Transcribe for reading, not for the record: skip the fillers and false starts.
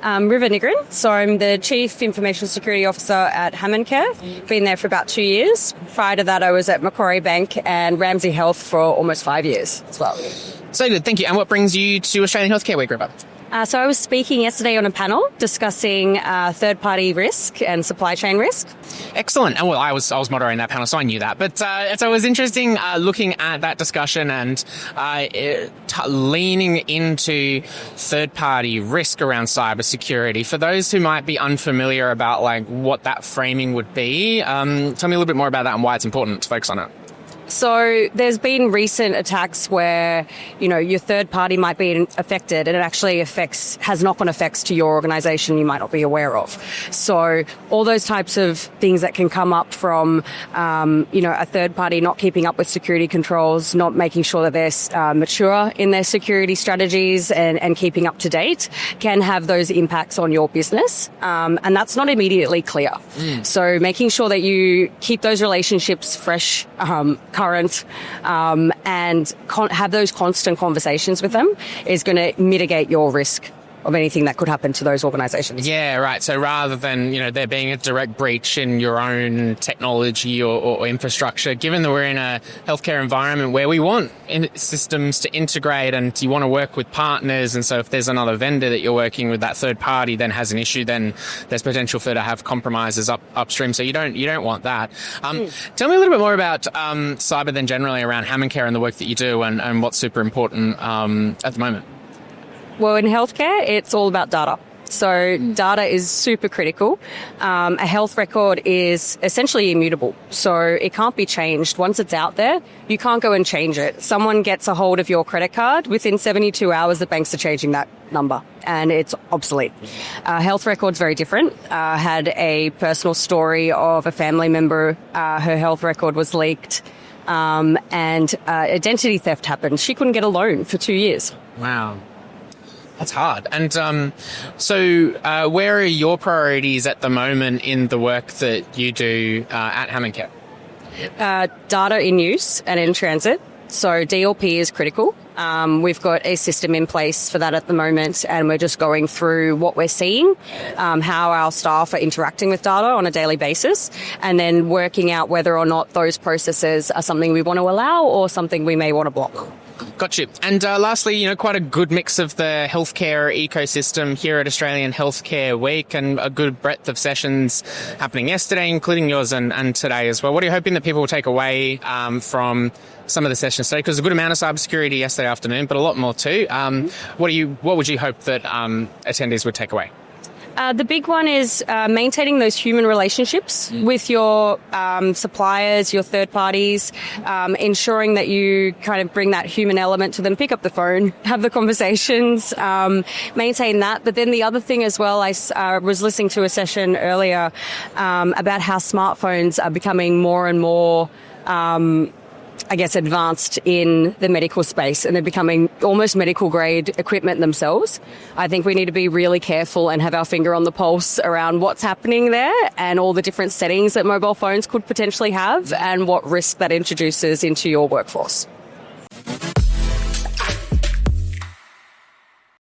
River Nygryn. So I'm the Chief Information Security Officer at HammondCare. Been there for about 2 years. Prior to that, I was at Macquarie Bank and Ramsay Health for almost 5 years as well. So good, thank you. And what brings you to Australian Healthcare Week, River? So I was speaking yesterday on a panel discussing third-party risk and supply chain risk. Excellent. And well, I was moderating that panel, so I knew that. But so it was interesting looking at that discussion and leaning into third-party risk around cybersecurity. For those who might be unfamiliar about like what that framing would be, tell me a little bit more about that and why it's important to focus on it. So there's been recent attacks where, your third party might be affected and it actually has knock-on effects to your organization you might not be aware of. So all those types of things that can come up from, a third party not keeping up with security controls, not making sure that they're mature in their security strategies and keeping up to date can have those impacts on your business. And that's not immediately clear. So making sure that you keep those relationships fresh, current, and have those constant conversations with them is going to mitigate your risk of anything that could happen to those organizations. Yeah, right. So rather than, there being a direct breach in your own technology or infrastructure, given that we're in a healthcare environment where we want systems to integrate and you want to work with partners, and so if there's another vendor that you're working with, that third party then has an issue, then there's potential for to have compromises upstream. So you don't want that. Tell me a little bit more about cyber then generally around HammondCare and the work that you do and what's super important at the moment. Well, in healthcare, it's all about data. So data is super critical. A health record is essentially immutable. So it can't be changed. Once it's out there, you can't go and change it. Someone gets a hold of your credit card. Within 72 hours, the banks are changing that number and it's obsolete. Health record's very different. Had a personal story of a family member. Her health record was leaked and identity theft happened. She couldn't get a loan for 2 years. Wow. That's hard. And so where are your priorities at the moment in the work that you do at HammondCare? Data in use and in transit. So DLP is critical. We've got a system in place for that at the moment, and we're just going through what we're seeing, how our staff are interacting with data on a daily basis, and then working out whether or not those processes are something we want to allow or something we may want to block. Got you. And lastly, quite a good mix of the healthcare ecosystem here at Australian Healthcare Week, and a good breadth of sessions happening yesterday, including yours and today as well. What are you hoping that people will take away from some of the sessions today? Because there's a good amount of cybersecurity yesterday afternoon, but a lot more too. What would you hope that attendees would take away? The big one is maintaining those human relationships with your suppliers, your third parties, ensuring that you kind of bring that human element to them, pick up the phone, have the conversations, maintain that. But then the other thing as well, I was listening to a session earlier about how smartphones are becoming more and more advanced in the medical space, and they're becoming almost medical grade equipment themselves. I think we need to be really careful and have our finger on the pulse around what's happening there and all the different settings that mobile phones could potentially have and what risk that introduces into your workforce.